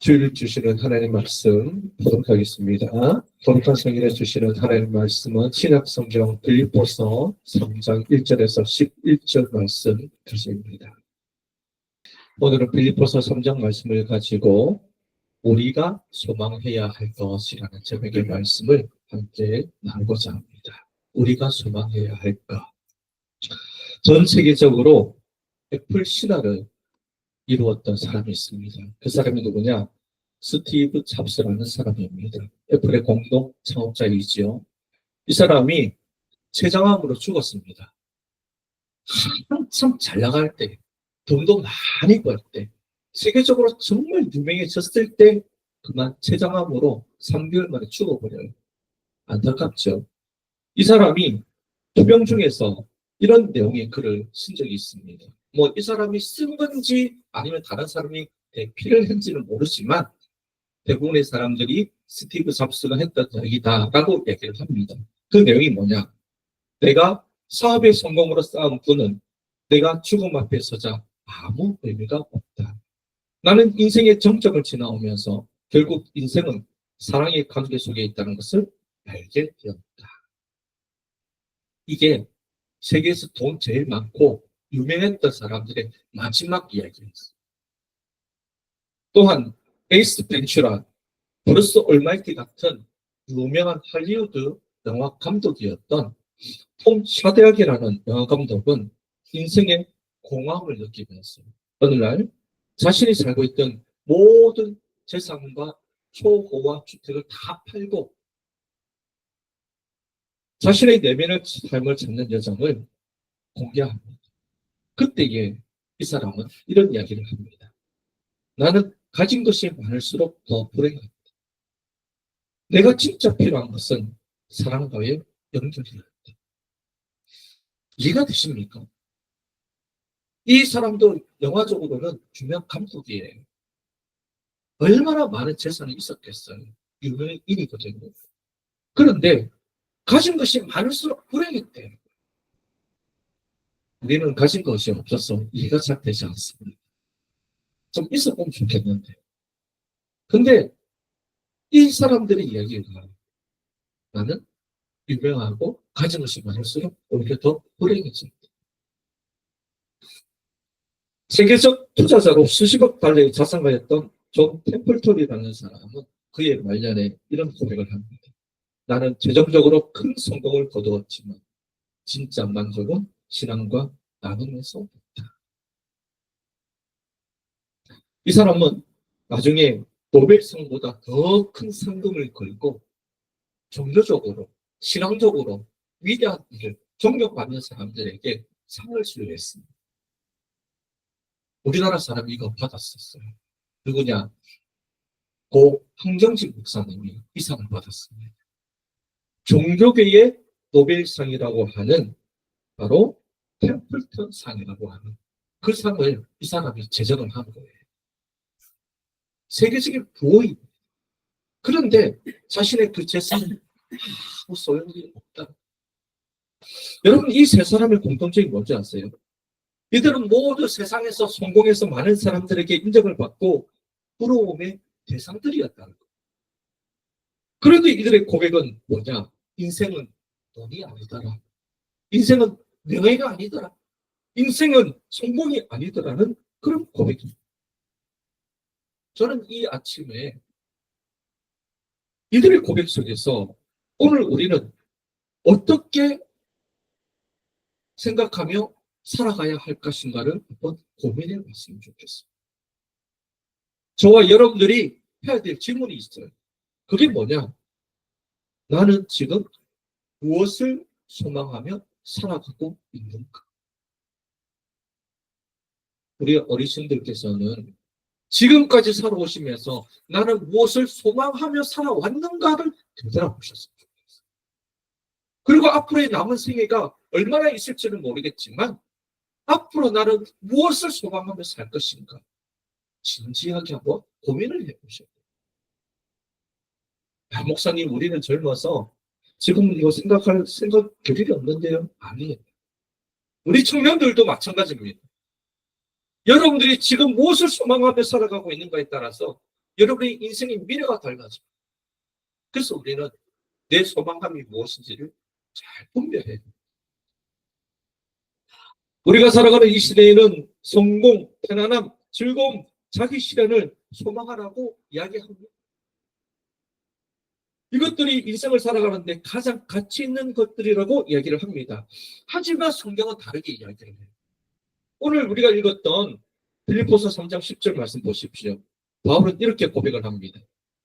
주일 주시는 하나님 말씀 보도록 하겠습니다. 거룩한 성경에 주시는 하나님 말씀은 신약 성경 빌립보서 3장 1절에서 11절 말씀 주십니다. 오늘은 빌립보서 3장 말씀을 가지고 우리가 소망해야 할 것이라는 제목의 말씀을 함께 나누고자 합니다. 우리가 소망해야 할 것. 전 세계적으로 애플 신화를 이루었던 사람이 있습니다. 그 사람이 누구냐? 스티브 잡스라는 사람입니다. 애플의 공동 창업자이지요. 이 사람이 췌장암으로 죽었습니다. 한참 잘 나갈 때, 돈도 많이 벌 때, 세계적으로 정말 유명해졌을 때 그만 췌장암으로 3개월 만에 죽어버려요. 안타깝죠. 이 사람이 투병 중에서 이런 내용의 글을 쓴 적이 있습니다. 이 사람이 쓴 건지 아니면 다른 사람이 대피를 했는지는 모르지만 대부분의 사람들이 스티브 잡스가 했던 이야기다라고 얘기를 합니다. 그 내용이 뭐냐? 내가 사업의 성공으로 쌓은 부는 내가 죽음 앞에 서자 아무 의미가 없다. 나는 인생의 정점을 지나오면서 결국 인생은 사랑의 관계 속에 있다는 것을 알게 되었다. 이게 세계에서 돈 제일 많고 유명했던 사람들의 마지막 이야기였어요. 또한 에이스 벤츄라, 브루스 올마이티 같은 유명한 할리우드 영화 감독이었던 톰 샤데악이라는 영화 감독은 인생의 공허함을 느끼면서 어느 날 자신이 살고 있던 모든 재산과 초호화 주택을 다 팔고 자신의 내면의 삶을 찾는 여정을 공개합니다. 그때에 이 사람은 이런 이야기를 합니다. 나는 가진 것이 많을수록 더 불행하다. 내가 진짜 필요한 것은 사랑과의 연결이다. 이해가 되십니까? 이 사람도 영화적으로는 유명 감독이에요. 얼마나 많은 재산이 있었겠어요. 유명인이거든요. 그런데 가진 것이 많을수록 불행했대요. 우리는 가진 것이 없어서 이해가 잘 되지 않습니다. 좀 있어보면 좋겠는데. 근데 이 사람들의 이야기가 나는 유명하고 가진 것이 많을수록 오히려 더 불행해집니다. 세계적 투자자로 수십억 달러의 자산가였던 존 템플턴이라는 사람은 그의 말년에 이런 고백을 합니다. 나는 재정적으로 큰 성공을 거두었지만 진짜 만족은 신앙과 나눔에서 없다. 이 사람은 나중에 노벨상보다 더 큰 상금을 걸고 종교적으로, 신앙적으로 위대한 일을 존경받는 사람들에게 상을 수여했습니다. 우리나라 사람이 이거 받았었어요. 누구냐? 고 황정진 목사님이 이 상을 받았습니다. 종교계의 노벨상이라고 하는 바로 템플턴 상이라고 하는 그 상을 이 사람이 제정을 한 거예요. 세계적인 부호입니다. 그런데 자신의 그 재산은 아무 소용이 없다. 여러분, 이 세 사람의 공통점이 뭔지 아세요? 이들은 모두 세상에서 성공해서 많은 사람들에게 인정을 받고 부러움의 대상들이었다는 거예요. 그런데 이들의 고백은 뭐냐? 인생은 돈이 아니더라. 인생은 명예가 아니더라. 인생은 성공이 아니더라는 그런 고백입니다. 저는 이 아침에 이들의 고백 속에서 오늘 우리는 어떻게 생각하며 살아가야 할 것인가를 한번 고민해 봤으면 좋겠습니다. 저와 여러분들이 해야 될 질문이 있어요. 그게 뭐냐? 나는 지금 무엇을 소망하며 살아가고 있는가? 우리 어르신들께서는 지금까지 살아오시면서 나는 무엇을 소망하며 살아왔는가를 되돌아보셨으면 좋겠어요. 그리고 앞으로의 남은 생애가 얼마나 있을지는 모르겠지만 앞으로 나는 무엇을 소망하며 살 것인가 진지하게 한번 고민을 해보셔야 돼요. 목사님, 우리는 젊어서 지금 이거 생각할 생각 겨를이 없는데요? 아니에요. 우리 청년들도 마찬가지입니다. 여러분들이 지금 무엇을 소망하며 살아가고 있는가에 따라서 여러분의 인생의 미래가 달라집니다. 그래서 우리는 내 소망감이 무엇인지를 잘 분별해야 돼요. 우리가 살아가는 이 시대에는 성공, 편안함, 즐거움, 자기 실현을 소망하라고 이야기합니다. 이것들이 인생을 살아가는데 가장 가치 있는 것들이라고 이야기를 합니다. 하지만 성경은 다르게 이야기를 해요. 오늘 우리가 읽었던 빌립보서 3장 10절 말씀 보십시오. 바울은 이렇게 고백을 합니다.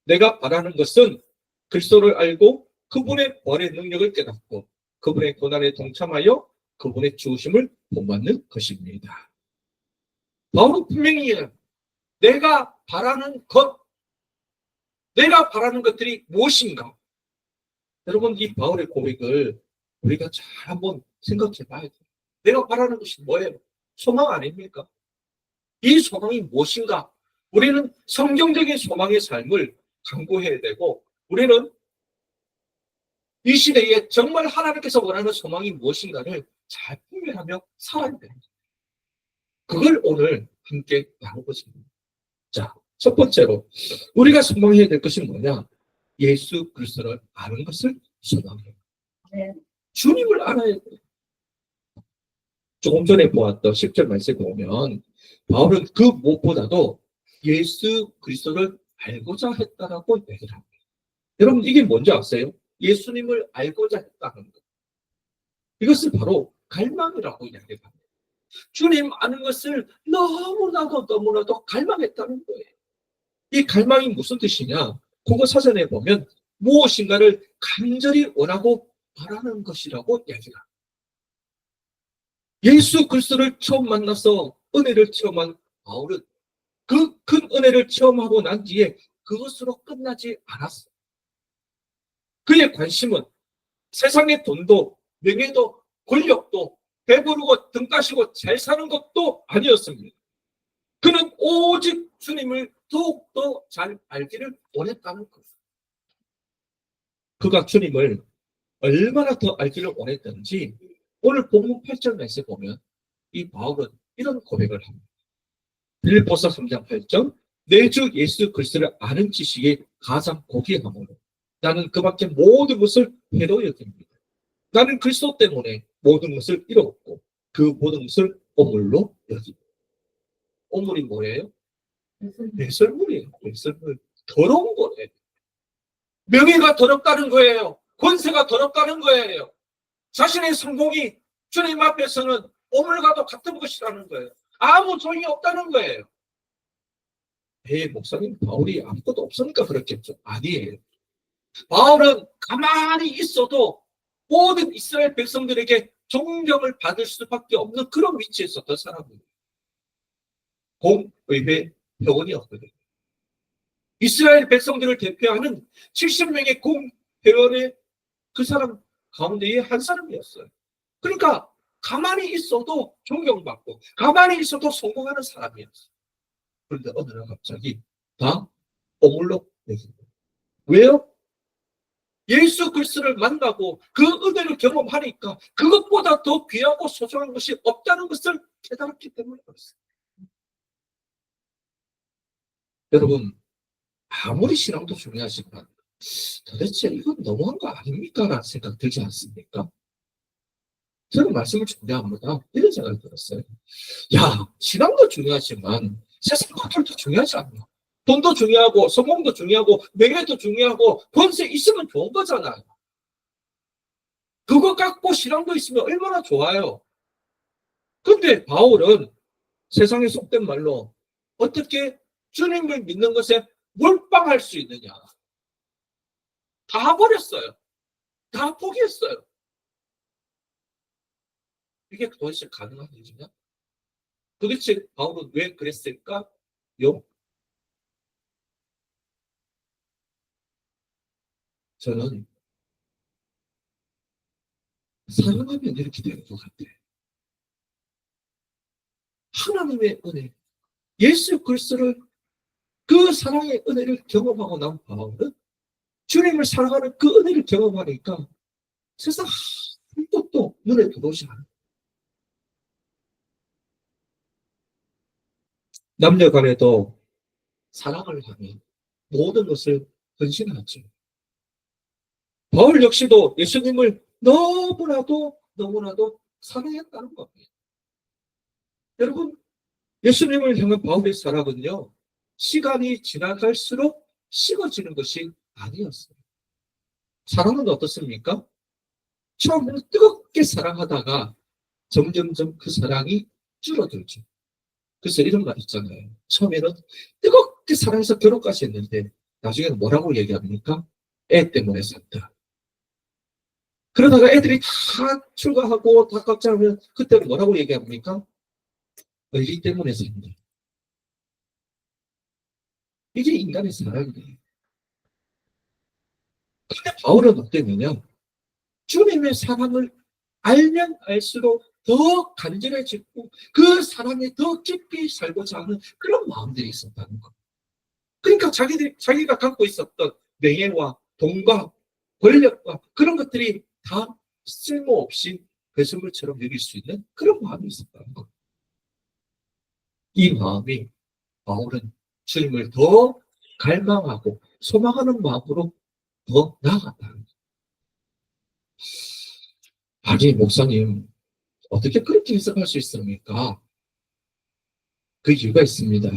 내가 바라는 것은 그리스도를 알고 그분의 벌의 능력을 깨닫고 그분의 고난에 동참하여 그분의 주심을 본받는 것입니다. 바울은 분명히 내가 바라는 것, 내가 바라는 것들이 무엇인가? 여러분, 이 바울의 고백을 우리가 잘 한번 생각해 봐야 돼요. 내가 바라는 것이 뭐예요? 소망 아닙니까? 이 소망이 무엇인가? 우리는 성경적인 소망의 삶을 강구해야 되고, 우리는 이 시대에 정말 하나님께서 원하는 소망이 무엇인가를 잘 분별하며 살아야 됩니다. 그걸 오늘 함께 나눠보겠습니다. 자, 첫 번째로 우리가 소망해야 될 것이 뭐냐? 예수 그리스도를 아는 것을 소망해요. 네. 주님을 알아야 돼요. 조금 전에 보았던 10절 말씀에 보면 바울은 그 무엇보다도 예수 그리스도를 알고자 했다라고 얘기를 합니다. 여러분, 이게 뭔지 아세요? 예수님을 알고자 했다는 것. 이것은 바로 갈망이라고 이야기합니다. 주님 아는 것을 너무나도 갈망했다는 거예요. 이 갈망이 무슨 뜻이냐? 국어 사전에 보면 무엇인가를 간절히 원하고 바라는 것이라고 이야기합니다. 예수 그리스도를 처음 만나서 은혜를 체험한 바울은 그 큰 은혜를 체험하고 난 뒤에 그것으로 끝나지 않았어요. 그의 관심은 세상의 돈도 명예도 권력도 배부르고 등 따시고 잘 사는 것도 아니었습니다. 그는 오직 주님을 더욱더 잘 알기를 원했다는 거예요. 그가 주님을 얼마나 더 알기를 원했던지 오늘 본문 8절 말씀에 보면 이 바울은 이런 고백을 합니다. 빌립보서 3장 8절 내 주 예수 그리스도를 아는 지식이 가장 고귀함으로 나는 그 밖에 모든 것을 회로 여깁니다. 나는 그리스도 때문에 모든 것을 잃었고 그 모든 것을 오물로 여깁니다. 오물이 뭐예요? 배설물이에요. 배설물. 더러운 거예요. 명예가 더럽다는 거예요. 권세가 더럽다는 거예요. 자신의 성공이 주님 앞에서는 오물과도 같은 것이라는 거예요. 아무 소용이 없다는 거예요. 목사님, 바울이 아무것도 없으니까 그렇겠죠. 아니에요. 바울은 가만히 있어도 모든 이스라엘 백성들에게 존경을 받을 수밖에 없는 그런 위치에 있었던 사람입니다. 공의회 회원이었거든요. 이스라엘 백성들을 대표하는 70명의 공회원의 그 사람 가운데의 한 사람이었어요. 그러니까 가만히 있어도 존경받고 가만히 있어도 성공하는 사람이었어요. 그런데 어느 날 갑자기 다 오물로 내집니다. 왜요? 예수 그리스도를 만나고 그 은혜를 경험하니까 그것보다 더 귀하고 소중한 것이 없다는 것을 깨달았기 때문에 그렇습니다. 여러분, 아무리 신앙도 중요하지만 도대체 이건 너무한 거 아닙니까? 라는 생각 들지 않습니까? 저는 말씀을 준비합니다. 이런 생각이 들었어요. 야, 신앙도 중요하지만 세상 것들도 중요하지 않나? 돈도 중요하고 성공도 중요하고 명예도 중요하고 권세 있으면 좋은 거잖아요. 그거 갖고 신앙도 있으면 얼마나 좋아요. 근데 바울은 세상에 속된 말로 어떻게 주님을 믿는 것에 몰빵할 수 있느냐. 다 버렸어요. 다 포기했어요. 이게 도대체 가능한 일이냐? 도대체 바울은 왜 그랬을까? 저는 사랑하면 이렇게 되는 것 같아요. 하나님의 은혜, 예수 그리스도를 그 사랑의 은혜를 경험하고 난 바울은 주님을 사랑하는 그 은혜를 경험하니까 세상 한 것도 눈에 들어오지 않아요. 남녀 간에도 사랑을 하면 모든 것을 헌신하죠. 바울 역시도 예수님을 너무나도 사랑했다는 겁니다. 여러분, 예수님을 향한 바울의 사랑은요, 시간이 지나갈수록 식어지는 것이 아니었어요. 사랑은 어떻습니까? 처음에는 뜨겁게 사랑하다가 점점점 그 사랑이 줄어들죠. 그래서 이런 말 있잖아요. 처음에는 뜨겁게 사랑해서 결혼까지 했는데 나중에는 뭐라고 얘기합니까? 애 때문에 산다. 그러다가 애들이 다 출가하고 다 각자 하면 그때는 뭐라고 얘기합니까? 의리 때문에 산다. 이게 인간의 사랑이에요. 근데 바울은 어땠느냐? 주님의 사랑을 알면 알수록 더 간절해지고 그 사랑에 더 깊이 살고자 하는 그런 마음들이 있었다는 것. 그러니까 자기가 갖고 있었던 명예와 돈과 권력과 그런 것들이 다 쓸모없이 배설물처럼 여길 수 있는 그런 마음이 있었다는 것. 이 마음이 바울은 주님을 더 갈망하고 소망하는 마음으로 더 나아갔다는 것. 아니, 목사님, 어떻게 그렇게 해석할 수 있습니까? 그 이유가 있습니다.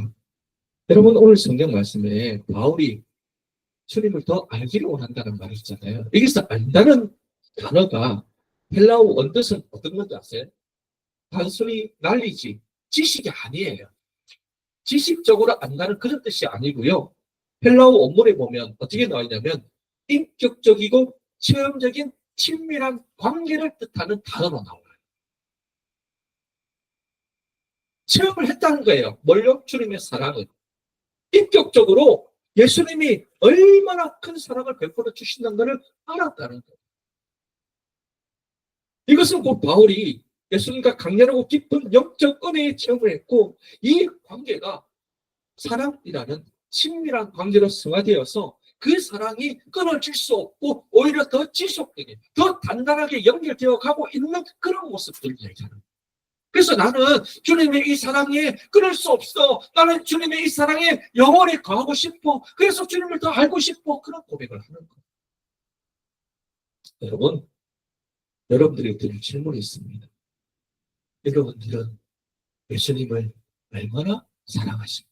여러분, 오늘 성경 말씀에 바울이 주님을 더 알기를 원한다는 말이 있잖아요. 여기서 안다는 단어가 헬라어 원뜻은 어떤 건지 아세요? 단순히 난리지 지식이 아니에요. 지식적으로 안다는 그런 뜻이 아니고요. 헬라어 원문에 보면 어떻게 나와 있냐면 인격적이고 체험적인 친밀한 관계를 뜻하는 단어로 나와요. 체험을 했다는 거예요. 뭘요? 주님의 사랑을. 인격적으로 예수님이 얼마나 큰 사랑을 베풀어 주신다는 것을 알았다는 거예요. 이것은 곧 바울이 예수님과 강렬하고 깊은 영적 은혜의 체험을 했고 이 관계가 사랑이라는 친밀한 관계로 승화되어서 그 사랑이 끊어질 수 없고 오히려 더 지속되게 더 단단하게 연결되어 가고 있는 그런 모습들을 얘기하는 거예요. 그래서 나는 주님의 이 사랑에 끊을 수 없어. 나는 주님의 이 사랑에 영원히 거하고 싶어. 그래서 주님을 더 알고 싶어. 그런 고백을 하는 거예요. 여러분, 여러분들이 드릴 질문이 있습니다. 여러분들은 예수님을 얼마나 사랑하십니까?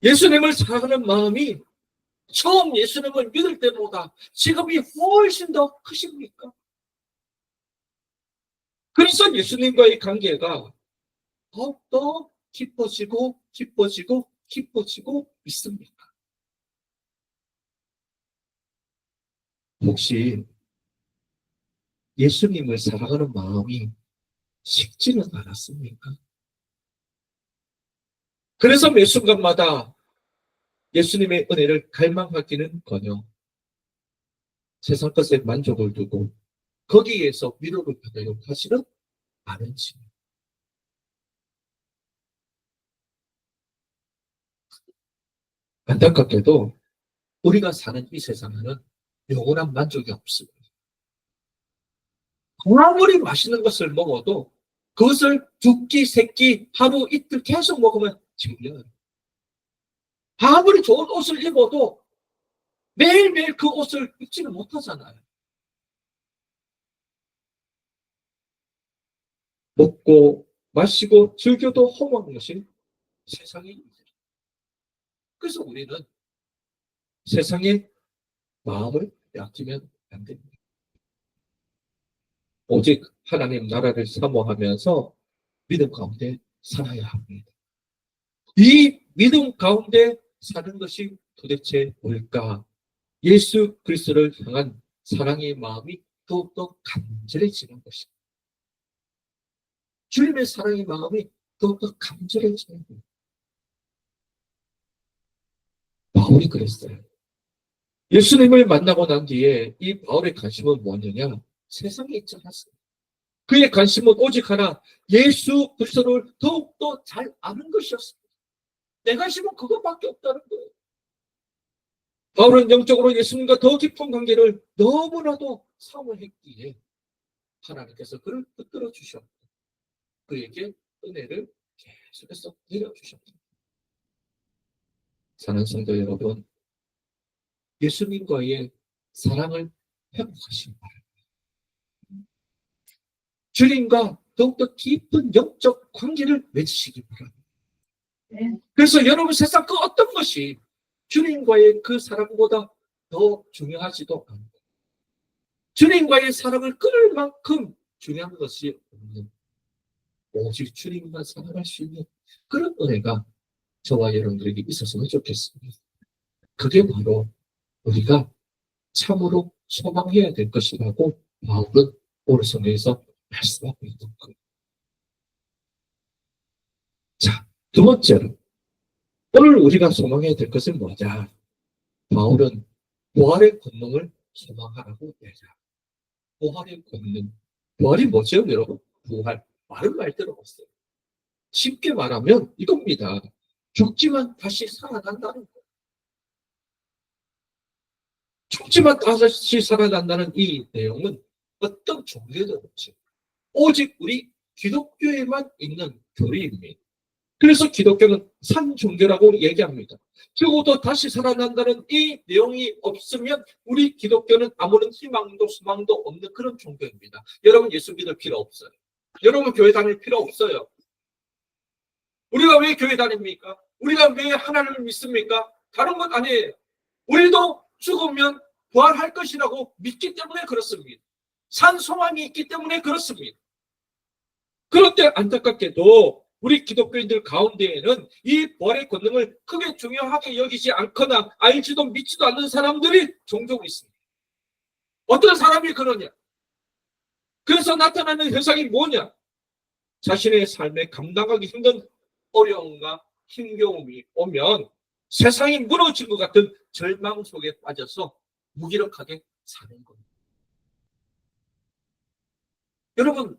예수님을 사랑하는 마음이 처음 예수님을 믿을 때보다 지금이 훨씬 더 크십니까? 그래서 예수님과의 관계가 더욱더 깊어지고 있습니다. 혹시 예수님을 사랑하는 마음이 식지는 않았습니까? 그래서 매 순간마다 예수님의 은혜를 갈망하기는커녕 세상 것에 만족을 두고 거기에서 위로를 받으려고 하지는 않은지. 안타깝게도 우리가 사는 이 세상에는 영원한 만족이 없습니다. 아무리 맛있는 것을 먹어도 그것을 두 끼, 세 끼, 하루, 이틀 계속 먹으면 질려요. 아무리 좋은 옷을 입어도 매일매일 그 옷을 입지는 못하잖아요. 먹고 마시고 즐겨도 허무한 것이 세상의 일이죠. 그래서 우리는 세상에 마음을 빼앗기면 안 됩니다. 오직 하나님 나라를 사모하면서 믿음 가운데 살아야 합니다. 이 믿음 가운데 사는 것이 도대체 뭘까? 예수 그리스도를 향한 사랑의 마음이 더욱더 간절해지는 것입니다. 주님의 사랑의 마음이 더욱더 간절해지는 거예요. 바울이 그랬어요. 예수님을 만나고 난 뒤에 이 바울의 관심은 뭐냐냐? 세상에 있지 않았어요. 그의 관심은 오직 하나, 예수 그리스도를 더욱더 잘 아는 것이었습니다. 내 관심은 그것밖에 없다는 거예요. 바울은 영적으로 예수님과 더 깊은 관계를 너무나도 사모했기에 하나님께서 그를 붙들어 주셨고 그에게 은혜를 계속해서 내려주셨다. 사랑하는 성도 여러분, 예수님과의 사랑을 회복하시기 바랍니다. 주님과 더욱더 깊은 영적 관계를 맺으시기 바랍니다. 그래서 여러분 세상 그 어떤 것이 주님과의 그 사랑보다 더 중요하지도 않고 주님과의 사랑을 끊을 만큼 중요한 것이 없는 오직 주님만 사랑할 수 있는 그런 은혜가 저와 여러분들에게 있었으면 좋겠습니다. 그게 바로 우리가 참으로 소망해야 될 것이라고 바울은 오늘 성경에서 말씀하고 있는 거예요. 자, 두 번째로 오늘 우리가 소망해야 될 것은 뭐냐? 바울은 부활의 권능을 소망하라고 얘기합니다. 부활의 권능. 부활이 뭐죠, 여러분? 부활. 말은 말대로 없어요. 쉽게 말하면 이겁니다. 죽지만 다시 살아난다는 거예요. 죽지만 다시 살아난다는 이 내용은 어떤 종교도 없지. 오직 우리 기독교에만 있는 교리입니다. 그래서 기독교는 산종교라고 얘기합니다. 죽어도 다시 살아난다는 이 내용이 없으면 우리 기독교는 아무런 희망도 소망도 없는 그런 종교입니다. 여러분 예수 믿을 필요 없어요. 여러분 교회 다닐 필요 없어요. 우리가 왜 교회 다닙니까? 우리가 왜 하나님을 믿습니까? 다른 건 아니에요. 우리도 죽으면 부활할 것이라고 믿기 때문에 그렇습니다. 산 소망이 있기 때문에 그렇습니다. 그런데 안타깝게도 우리 기독교인들 가운데에는 이 부활의 권능을 크게 중요하게 여기지 않거나 알지도 믿지도 않는 사람들이 종종 있습니다. 어떤 사람이 그러냐? 그래서 나타나는 현상이 뭐냐? 자신의 삶에 감당하기 힘든 어려움과 힘겨움이 오면 세상이 무너진 것 같은 절망 속에 빠져서 무기력하게 사는 겁니다. 여러분,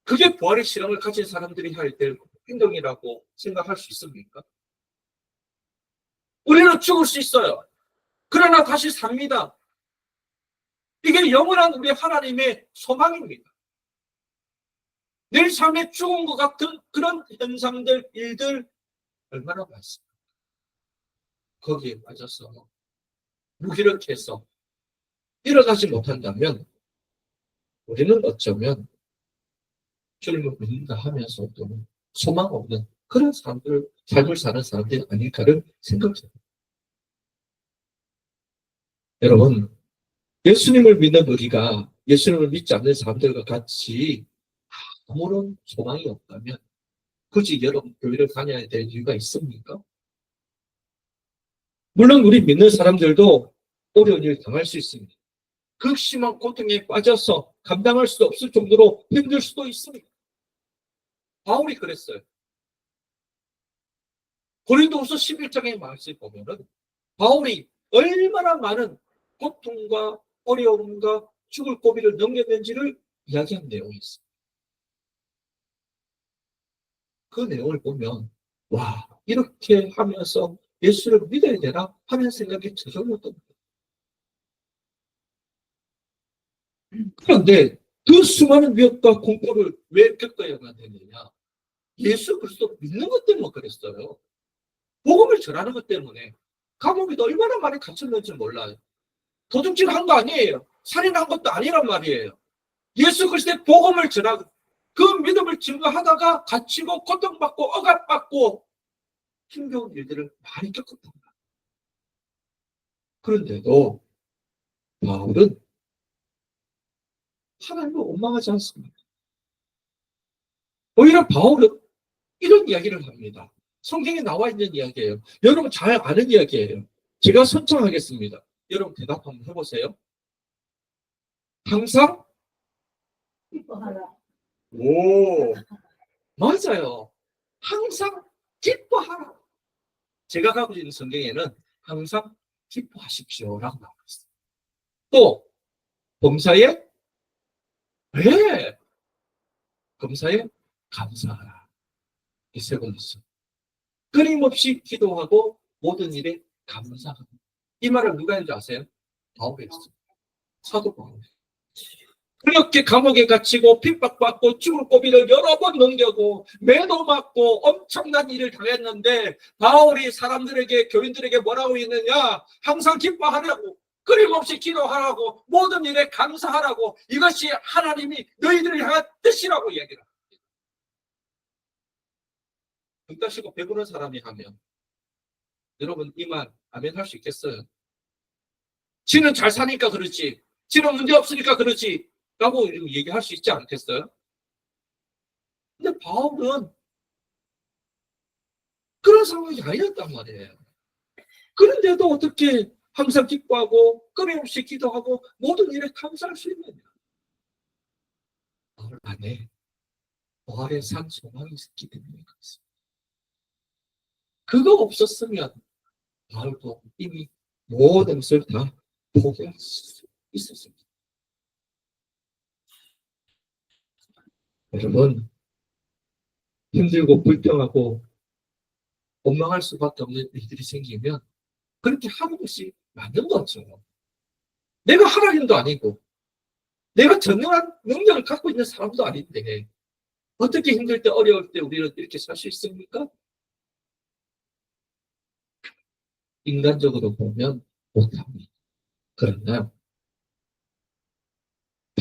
그게 부활의 실험을 가진 사람들이 해야 될 행동이라고 생각할 수 있습니까? 우리는 죽을 수 있어요. 그러나 다시 삽니다. 이게 영원한 우리 하나님의 소망입니다. 내 삶에 죽은 것 같은 그런 현상들, 일들 얼마나 많습니까? 거기에 빠져서 무기력해서 일어나지 못한다면 우리는 어쩌면 주님을 믿는다 하면서도 소망 없는 그런 사람들, 삶을 사는 사람들이 아닐까를 생각해요. 여러분, 예수님을 믿는 우리가 예수님을 믿지 않는 사람들과 같이 아무런 소망이 없다면 굳이 여러분 교회를 다녀야 될 이유가 있습니까? 물론 우리 믿는 사람들도 어려운 일을 당할 수 있습니다. 극심한 고통에 빠져서 감당할 수 없을 정도로 힘들 수도 있습니다. 바울이 그랬어요. 고린도후서 11장의 말씀을 보면은 바울이 얼마나 많은 고통과 어려움과 죽을 고비를 넘겼는지를 이야기한 내용이 있습니다. 그 내용을 보면 와, 이렇게 하면서 예수를 믿어야 되나 하는 생각이 저절로 듭니다. 그런데 그 수많은 위협과 공포를 왜 겪어야만 되느냐? 예수 그리스도 믿는 것 때문에 그랬어요. 복음을 전하는 것 때문에. 감옥에도 얼마나 많이 갇혔는지 몰라요. 도둑질한 거 아니에요. 살인한 것도 아니란 말이에요. 예수 그리스도의 복음을 전하고 그 믿음을 증거하다가 갇히고 고통받고 억압받고 힘겨운 일들을 많이 겪었답니다. 그런데도 바울은 하나님을 원망하지 않습니다. 오히려 바울은 이런 이야기를 합니다. 성경에 나와 있는 이야기예요. 여러분 잘 아는 이야기예요. 제가 선창하겠습니다. 여러분 대답 한번 해보세요. 항상 기뻐하라. 오, 맞아요. 항상 기뻐하라. 제가 가고 있는 성경에는 항상 기뻐하십시오라고 나와 있어요. 또 범사에 왜? 검사에 감사하라. 이 세 번 있어요. 끊임없이 기도하고 모든 일에 감사하라. 이 말을 누가 했는지 아세요? 바울이 했어요. 사도 바울. 그렇게 감옥에 갇히고 핍박받고 죽을 고비를 여러 번 넘겨고 매도 맞고 엄청난 일을 당했는데 바울이 사람들에게 교인들에게 뭐라고 했느냐? 항상 기뻐하라고, 끊임없이 기도하라고, 모든 일에 감사하라고, 이것이 하나님이 너희들을 향한 뜻이라고 얘기를 합니다. 눈 따시고 배부른 사람이 하면 여러분 이 말 아멘 할 수 있겠어요? 지는 잘 사니까 그렇지, 지는 문제 없으니까 그렇지 라고 얘기할 수 있지 않겠어요? 근데 바울은 그런 상황이 아니었단 말이에요. 그런데도 어떻게 항상 기뻐하고 끊임없이 기도하고 모든 일에 감사할 수 있느냐? 바울 안에 부활의 산 소망이 있기 때문에 그렇습니다. 그거 없었으면 바울도 이미 모든 것을 다 포기할 수 있었습니다. 여러분, 힘들고 불평하고 원망할 수밖에 없는 일들이 생기면 그렇게 하는 것이 맞는 거죠. 내가 하나님도 아니고 내가 전능한 능력을 갖고 있는 사람도 아닌데 어떻게 힘들 때 어려울 때 우리는 이렇게 살 수 있습니까? 인간적으로 보면 못합니다. 그러나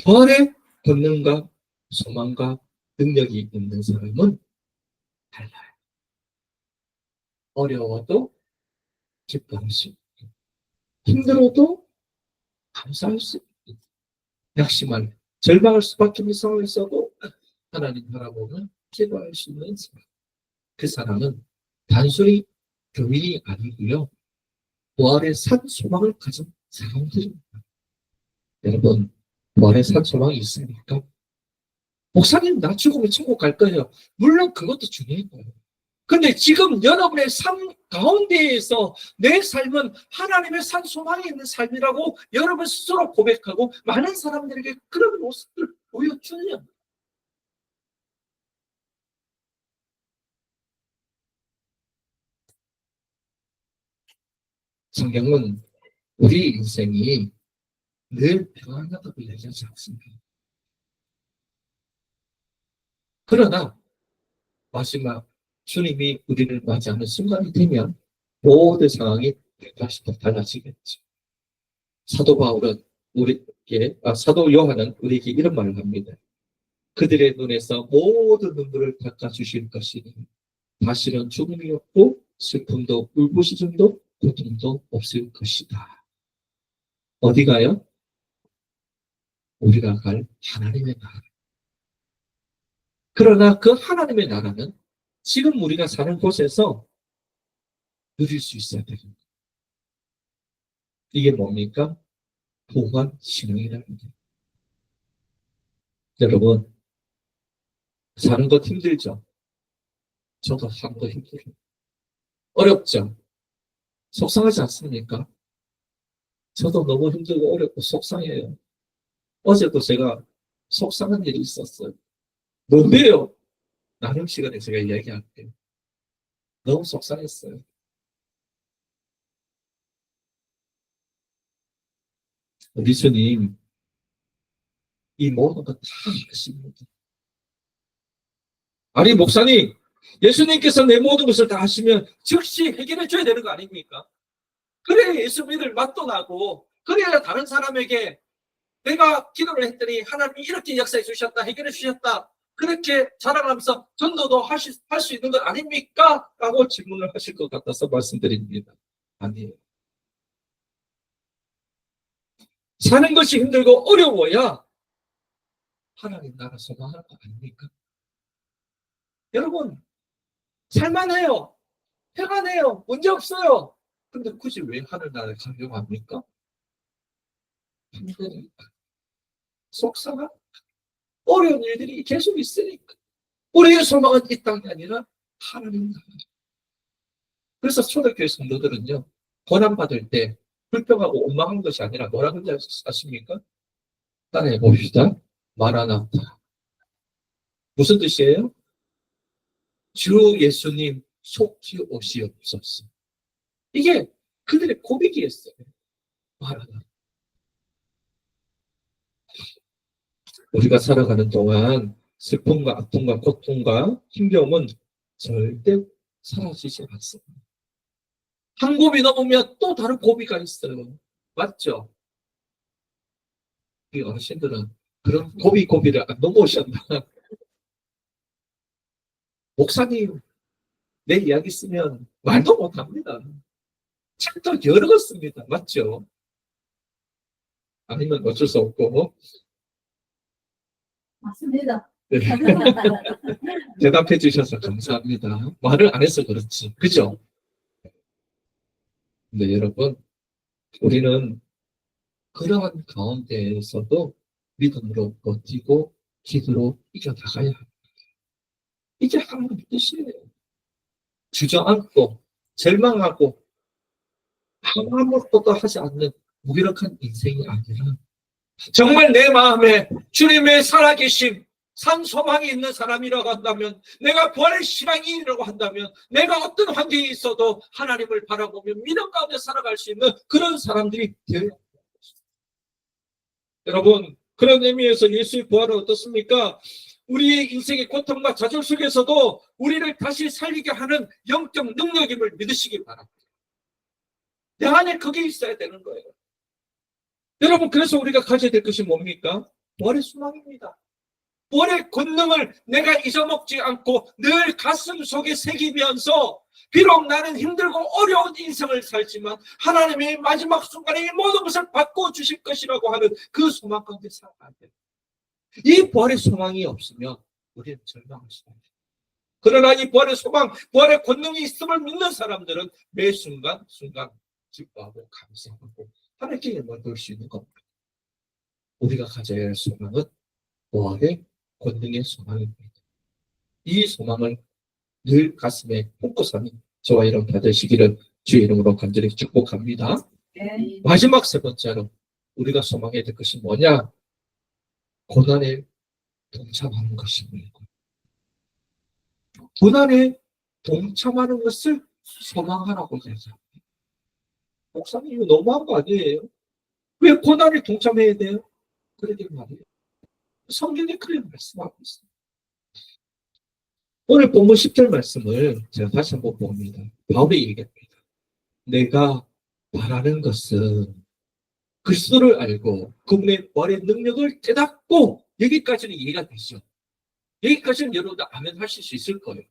부활의 권능과 소망과 능력이 있는 사람은 달라요. 어려워도 기뻐할 수 있고 힘들어도 감사할 수 있고 낙심할 절망할 수밖에 없는 상황에서도 하나님 바라보면 기도할 수 있는 사람. 그 사람은 단순히 교인이 아니고요. 부활의 산 소망을 가진 사람들입니다. 여러분, 부활의 산 소망이 있습니까? 목사님, 나 죽으면 천국 갈 거예요. 물론 그것도 중요해요. 근데 지금 여러분의 삶 가운데에서 내 삶은 하나님의 산 소망이 있는 삶이라고 여러분 스스로 고백하고 많은 사람들에게 그런 모습을 보여주냐. 성경은 우리 인생이 늘 평안하다고 얘기하지 않습니다. 그러나 마지막 주님이 우리를 맞이하는 순간이 되면 모든 상황이 180도 달라지겠죠. 사도 바울은 사도 요한은 우리에게 이런 말을 합니다. 그들의 눈에서 모든 눈물을 닦아주실 것이니 다시는 죽음이 없고 슬픔도 울부짖음도 고통도 없을 것이다. 어디 가요? 우리가 갈 하나님의 나라. 그러나 그 하나님의 나라는 지금 우리가 사는 곳에서 누릴 수 있어야 됩니다. 이게 뭡니까? 부활 신앙이라는 게. 여러분, 사는 것 힘들죠? 저도 사는 거 힘들어요. 어렵죠? 속상하지 않습니까? 저도 너무 힘들고 어렵고 속상해요. 어제도 제가 속상한 일이 있었어요. 뭔데요? 나름 시간에 제가 이야기할게요. 너무 속상했어요. 리수님, 이 모든 거 다 하십니다. 아니, 목사님, 예수님께서 내 모든 것을 다 하시면 즉시 해결해 줘야 되는 거 아닙니까? 그래야 예수 믿을 맛도 나고, 그래야 다른 사람에게 내가 기도를 했더니 하나님이 이렇게 역사해 주셨다, 해결해 주셨다, 그렇게 자랑하면서 전도도 할 수 있는 것 아닙니까? 라고 질문을 하실 것 같아서 말씀드립니다. 아니에요. 사는 것이 힘들고 어려워야 하나님 나라 소망하는 거 아닙니까? 여러분, 살만해요. 평안해요. 문제 없어요. 근데 굳이 왜 하늘나라에 가려고 합니까? 힘드니까. 속상한 어려운 일들이 계속 있으니까. 우리의 소망은 이 땅이 아니라 하나님 나라. 그래서 초대교회 성도들은요, 고난받을 때 불평하고 원망한 것이 아니라 뭐라 그러지 아십니까? 따라해 봅시다. 마라나타. 무슨 뜻이에요? 주 예수님 속히 오시옵소서. 이게 그들의 고백이었어요. 마라나타. 우리가 살아가는 동안 슬픔과 아픔과 고통과 힘겨움은 절대 사라지지 않습니다. 한 고비 넘으면 또 다른 고비가 있어요. 맞죠? 우리 어르신들은 그런 고비를 안 넘어오셨나? 목사님, 내 이야기 쓰면 말도 못합니다. 책도 여러 권 씁니다. 맞죠? 아니면 어쩔 수 없고. 맞습니다. 네. 대답해 주셔서 감사합니다. 말을 안 해서 그렇지. 그죠? 근데 여러분, 우리는 그러한 가운데에서도 믿음으로 버티고 기도로 이겨나가야 합니다. 이게 하나님의 뜻이에요. 주저앉고 절망하고 아무것도 하지 않는 무기력한 인생이 아니라 정말 내 마음에 주님의 살아계심, 산 소망이 있는 사람이라고 한다면, 내가 부활의 희망이라고 한다면, 내가 어떤 환경에 있어도 하나님을 바라보며 믿음 가운데 살아갈 수 있는 그런 사람들이 되어야 합니다. 여러분, 그런 의미에서 예수의 부활은 어떻습니까? 우리의 인생의 고통과 좌절 속에서도 우리를 다시 살리게 하는 영적 능력임을 믿으시기 바랍니다. 내 안에 그게 있어야 되는 거예요. 여러분, 그래서 우리가 가져야 될 것이 뭡니까? 부활의 소망입니다. 부활의 권능을 내가 잊어먹지 않고 늘 가슴 속에 새기면서 비록 나는 힘들고 어려운 인생을 살지만 하나님의 마지막 순간에 이 모든 것을 바꿔주실 것이라고 하는 그 소망 가운데 살아가야 돼요. 이 부활의 소망이 없으면 우리는 절망할 수가 있습니다. 그러나 이 부활의 소망, 부활의 권능이 있음을 믿는 사람들은 매 순간 기뻐하고 감사하고 하나님께 영광을 돌릴 수 있는 겁니다. 우리가 가져야 할 소망은 부활의 권능의 소망입니다. 이 소망을 늘 가슴에 품고 사는 저와 여러분 다 되시기를 주의 이름으로 간절히 축복합니다. 네. 마지막 세 번째로 우리가 소망해야 될 것이 뭐냐? 고난에 동참하는 것입니다. 고난에 동참하는 것을 소망하라고 얘기합니다. 목사님, 이거 너무한 거 아니에요? 왜 고난에 동참해야 돼요? 그러게 말이에요. 성경에 그렇게 말씀하고 있어요. 오늘 본문 10절 말씀을 제가 다시 한번 봅니다. 바울이 얘기합니다. 내가 바라는 것은 그리스도를 알고 그분의 부활의 능력을 깨닫고, 여기까지는 이해가 되죠. 여기까지는 여러분들 아멘 하실 수 있을 거예요.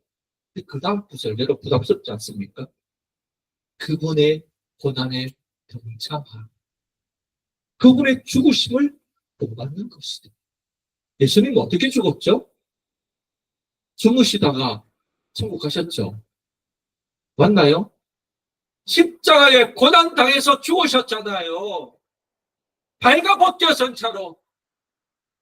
근데 그 다음 구절 여러분 부담스럽지 않습니까? 그분의 고난에 동참하라. 그분의 죽으심을 본받는 것이다. 예수님은 어떻게 죽었죠? 주무시다가 천국 가셨죠. 맞나요? 십자가에 고난당해서 죽으셨잖아요. 발가벗겨선 차로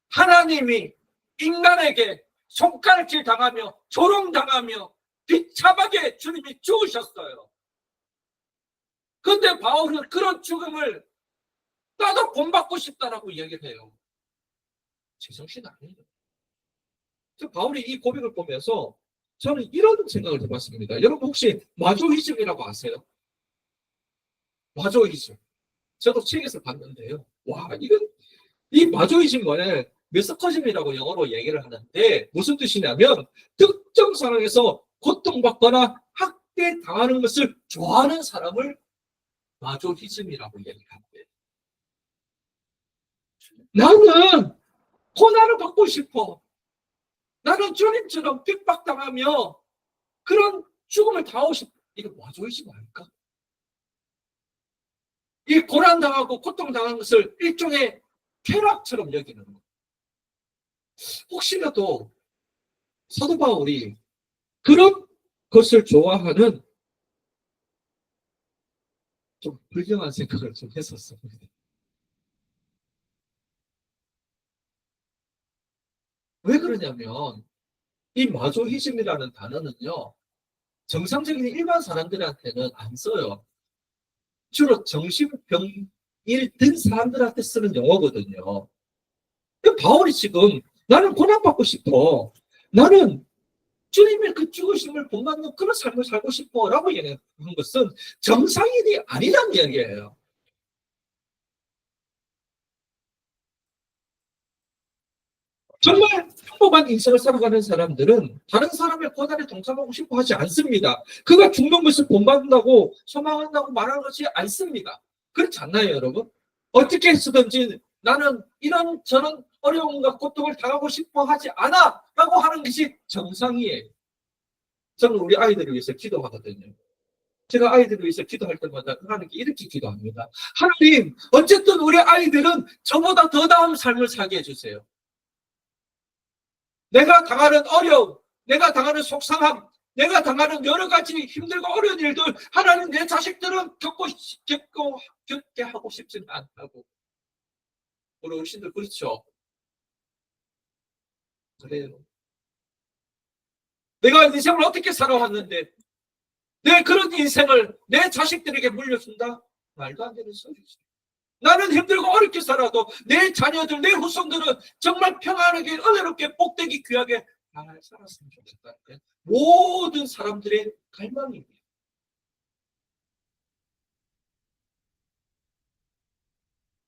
하나님이 인간에게 손가락질 당하며 조롱당하며 비참하게 주님이 죽으셨어요. 근데 바울은 그런 죽음을 나도 본받고 싶다라고 이야기를 해요. 제정신 아니에요. 바울이 이 고백을 보면서 저는 이런 생각을 해봤습니다. 여러분 혹시 마조이즘이라고 아세요? 마조이즘. 저도 책에서 봤는데요. 와, 이 마조이즘을 메소커즘이라고 영어로 얘기를 하는데 무슨 뜻이냐면 특정 상황에서 고통받거나 학대당하는 것을 좋아하는 사람을 마조이즘이라고 얘기하는데, 나는 고난을 받고 싶어. 나는 주님처럼 핍박당하며 그런 죽음을 당하고 싶어. 이게 마조이즘 아닐까? 이 고난당하고 고통당하는 것을 일종의 쾌락처럼 여기는 거. 혹시라도 사도 바울이 그런 것을 좋아하는 좀 불경한 생각을 좀 했었습니다. 왜 그러냐면 이 마조히즘이라는 단어는요, 정상적인 일반 사람들한테는 안 써요. 주로 정신병일 든 사람들한테 쓰는 용어거든요. 바울이 지금 나는 고난받고 싶어. 나는 주님의 그 죽으심을 본받는 그런 삶을 살고 싶어 라고 얘기한 것은 정상인이 아니란 얘기예요. 정말 평범한 인생을 살아가는 사람들은 다른 사람의 고난에 동참하고 싶어 하지 않습니다. 그가 죽는 것을 본받는다고 소망한다고 말하는 것이 않습니다. 그렇지 않나요, 여러분? 어떻게 해서든지 나는 이런 저런 어려움과 고통을 당하고 싶어 하지 않아 라고 하는 것이 정상이에요. 저는 우리 아이들을 위해서 기도하거든요. 제가 아이들을 위해서 기도할 때마다 하나님께 이렇게 기도합니다. 하나님, 어쨌든 우리 아이들은 저보다 더 나은 삶을 살게 해주세요. 내가 당하는 어려움, 내가 당하는 속상함, 내가 당하는 여러 가지 힘들고 어려운 일들, 하나님 내 자식들은 겪게 하고 싶지는 않다고. 우리 어르신들 그렇죠? 그래요. 내가 인생을 어떻게 살아왔는데 내 그런 인생을 내 자식들에게 물려준다? 말도 안 되는 소리지. 나는 힘들고 어렵게 살아도 내 자녀들, 내 후손들은 정말 평안하게, 은혜롭게, 복되게, 귀하게 잘 살았으면 좋겠다는 게 모든 사람들의 갈망입니다.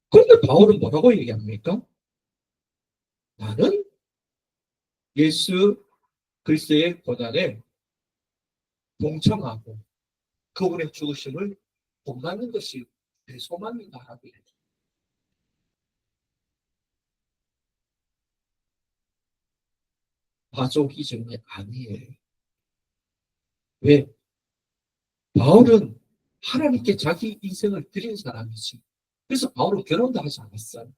그런데 바울은 뭐라고 얘기합니까? 나는 예수 그리스도의 고난에 동참하고 그분의 죽으심을 본받는 것이 내 소망이다 하고 얘기해요. 마조기즘이 아니에요. 왜? 바울은 하나님께 자기 인생을 드린 사람이지. 그래서 바울은 결혼도 하지 않았어요.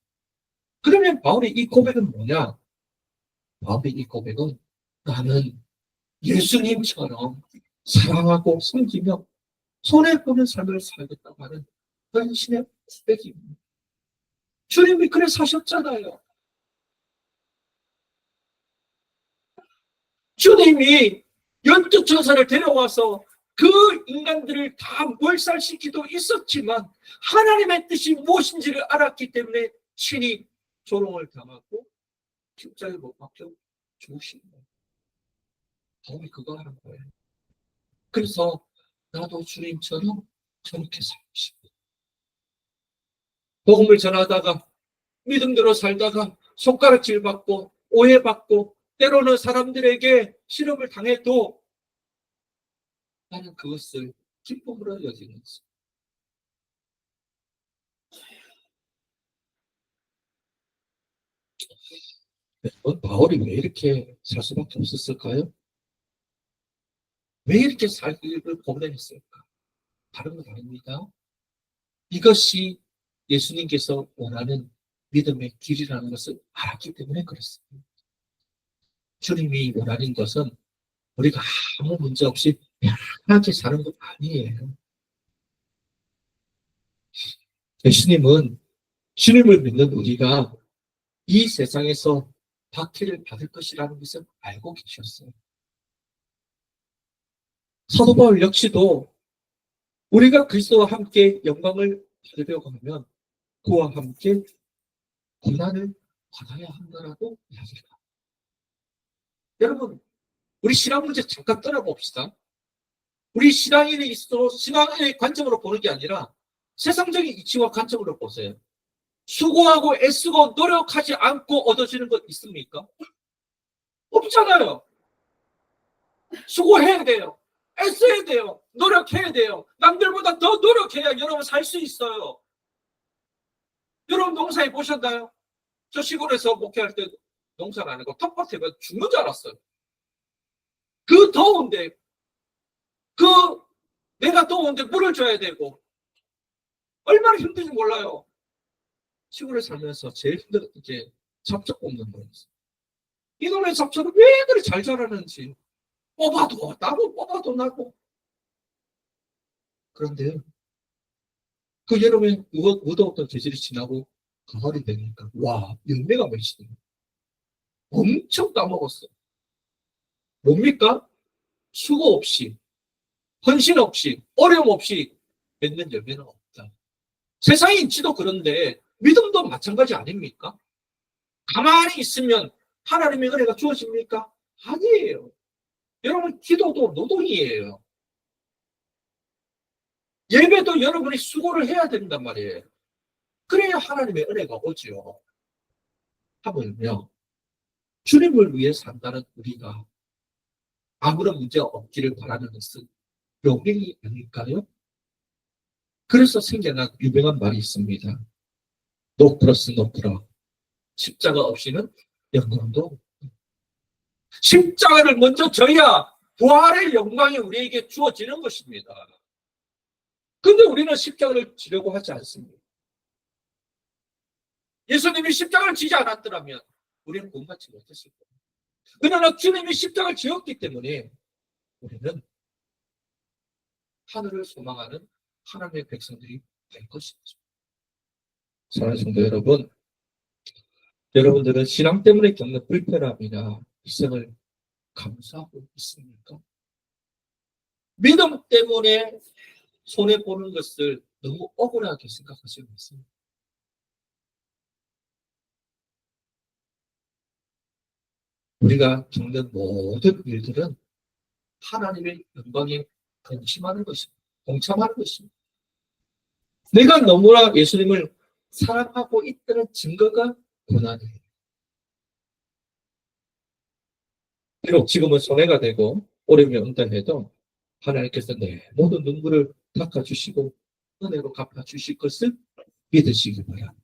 그러면 바울의 이 고백은 뭐냐? 바울의 이 고백은 나는 예수님처럼 사랑하고 섬기며 손해보는 삶을 살겠다고 하는 헌신의 고백입니다. 주님이 그래 사셨잖아요. 주님이 12천사를 데려와서 그 인간들을 다 몰살시키도 있었지만 하나님의 뜻이 무엇인지를 알았기 때문에 친히 조롱을 당하고 십자가에 못 박혀 죽으신 거예요. 바울이 그거 하는 거예요. 그래서 나도 주님처럼 저렇게 살고 싶어. 복음을 전하다가 믿음대로 살다가 손가락질 받고 오해받고 때로는 사람들에게 실험을 당해도 나는 그것을 기쁨으로 여기는 거죠. 바울이 왜 이렇게 살 수밖에 없었을까요? 왜 이렇게 살기를 고민했을까? 다른 건 아닙니다. 이것이 예수님께서 원하는 믿음의 길이라는 것을 알았기 때문에 그렇습니다. 주님이 원하는 것은 우리가 아무 문제 없이 편하게 사는 것 아니에요. 예수님은 주님을 믿는 우리가 이 세상에서 박해를 받을 것이라는 것을 알고 계셨어요. 사도 바울 역시도 우리가 그리스도와 함께 영광을 받으려고 하면 그와 함께 고난을 받아야 한다라고 이야기합니다. 여러분, 우리 신앙 문제 잠깐 떠나봅시다. 우리 신앙인에 있어 신앙의 관점으로 보는 게 아니라 세상적인 이치와 관점으로 보세요. 수고하고 애쓰고 노력하지 않고 얻어지는 것 있습니까? 없잖아요. 수고해야 돼요. 애써야 돼요. 노력해야 돼요. 남들보다 더 노력해야 여러분 살 수 있어요. 여러분 농사해 보셨나요? 저 시골에서 목회할 때 농사를 안 하고 텃밭에 죽는 줄 알았어요. 그 더운데, 그 내가 더운데 물을 줘야 되고 얼마나 힘든지 몰라요. 시골에 살면서 제일 힘들었던 게 잡초 뽑는 거였어요. 이놈의 잡초를 왜 그리 잘 자라는지 뽑아도 나고 뽑아도 나고. 그런데 그 여름에 무더웠던 계절이 지나고 가을이 되니까 와 열매가 맺히더라고요. 엄청 따먹었어요. 뭡니까? 수고 없이 헌신 없이 어려움 없이 맺는 열매는 없다. 세상의 인치도 그런데 믿음도 마찬가지 아닙니까? 가만히 있으면 하나님의 은혜가 주어집니까? 아니에요. 여러분 기도도 노동이에요. 예배도 여러분이 수고를 해야 된단 말이에요. 그래야 하나님의 은혜가 오죠. 하물며 주님을 위해 산다는 우리가 아무런 문제가 없기를 바라는 것은 용맹이 아닐까요? 그래서 생겨난 유명한 말이 있습니다. 노 플러스 노 프라. 십자가 없이는 영광도 없다. 십자가를 먼저 져야 부활의 영광이 우리에게 주어지는 것입니다. 근데 우리는 십자가를 지려고 하지 않습니다. 예수님이 십자가를 지지 않았더라면 우리는 구원받지 못했을 겁니다. 그러나 주님이 십자가를 지었기 때문에 우리는 하늘을 소망하는 하나님의 백성들이 될 것입니다. 사랑하는 성도 여러분, 여러분들은 신앙 때문에 겪는 불편함이나 희생을 감수하고 있습니까? 믿음 때문에 손해보는 것을 너무 억울하게 생각하시고 있습니다. 우리가 겪는 모든 일들은 하나님의 영광에 동참하는 것입니다. 동참하는 것입니다. 내가 너무나 예수님을 사랑하고 있다는 증거가 고난이에요. 비록 지금은 손해가 되고 어려움이 온다 해도 하나님께서 내 모든 눈물을 닦아주시고 은혜로 갚아주실 것을 믿으시기 바랍니다.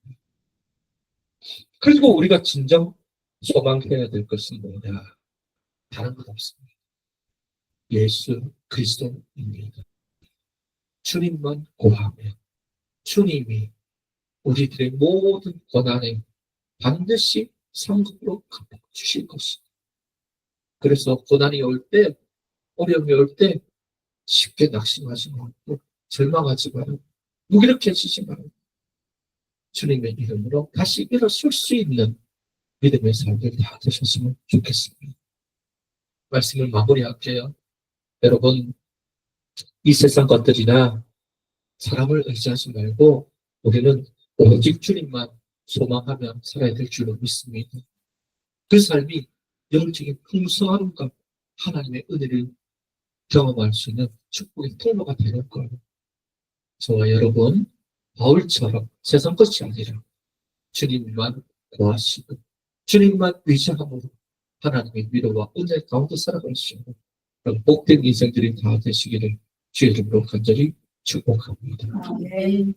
그리고 우리가 진정 소망해야 될 것은 뭐냐? 다른 것 없습니다. 예수 그리스도입니다. 주님만 구하면 주님이 우리들의 모든 고난에 반드시 상급으로 갚아주실 것입니다. 그래서 고난이 올 때, 어려움이 올 때 쉽게 낙심하지 말고 절망하지 말고 무기력해지지 말고 주님의 이름으로 다시 일어설 수 있는 믿음의 삶을 다 되셨으면 좋겠습니다. 말씀을 마무리할게요. 여러분, 이 세상 것들이나 사람을 의지하지 말고 우리는 오직 주님만 소망하며 살아야 될 줄로 믿습니다. 그 삶이 영적인 풍성함과 하나님의 은혜를 경험할 수 있는 축복의 통로가 되는 거예요. 저와 여러분, 바울처럼 세상 것이 아니라 주님만 구하시고 주님만 의지함으로 하나님의 위로와 은혜 가운데 살아갈 수 있는 그런 복된 인생들이 다 되시기를 주의 이름으로 간절히 축복합니다. 아멘.